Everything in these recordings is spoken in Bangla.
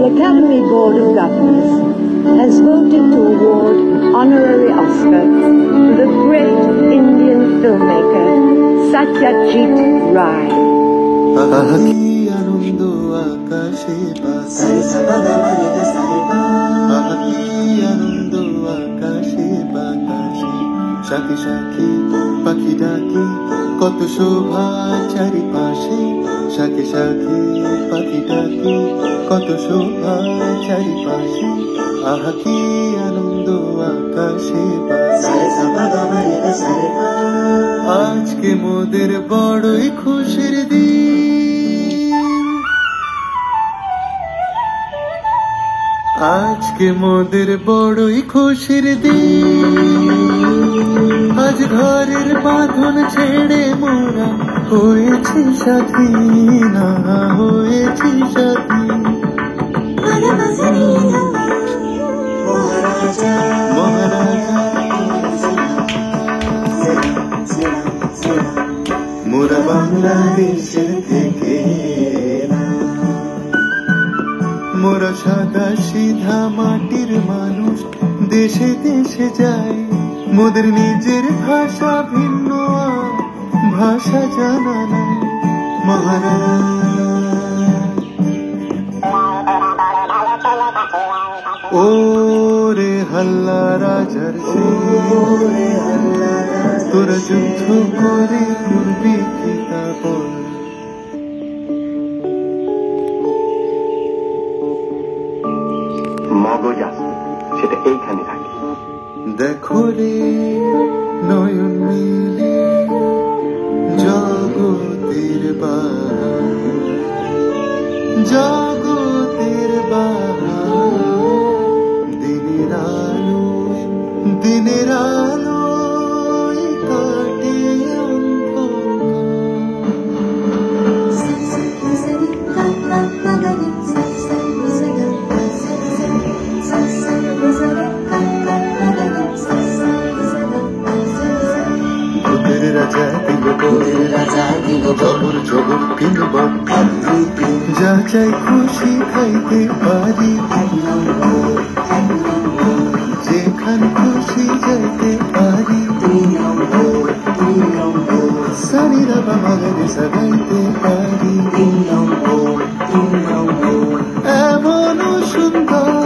Academy Board of Governors has voted to award honorary Oscar to the great Indian filmmaker Satyajit Ray. আনন্দ আকাশে আনন্দ আকাশে বাতাসে সাথে সাথে পাখি ডাকে কত শোভা চারিপাশে সাথে সাথে পাখি ডাকে কত শোভা চারিপাশে আহা কি আনন্দ আকাশে আজকে মোদের বড়ই খুশির দিন আজকে মোদের বড়ই খুশির দিন আজ ঘরের বাঁধন ছেড়ে মোরা হয়েছি স্বাধীন হয়েছি স্বাধীন মহারাজা মোরা বাংলাদেশের থেকে মোরা সাদা সিধা মাটির মানুষ দেশে দেশে যায় মোদের নিজের ভাষা ভিন্ন ভাষা জানা নাই ও রে হাল্লা রাজার তোরা যুদ্ধ করে করবি কিনা বল মগজ আছে সেটা এইখানে থাকে দেখো রে নয়ন মিলে জগতের জগতের দিনের আলো কাটে রাজা দিল জবর জবর কিনব যা চাই খুশি খাইতে পারি যেখান খুশি যাইতে পারি সারিরা বাবারে সাগাইতে পারি এমন সুন্দর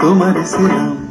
তোমার সেরাম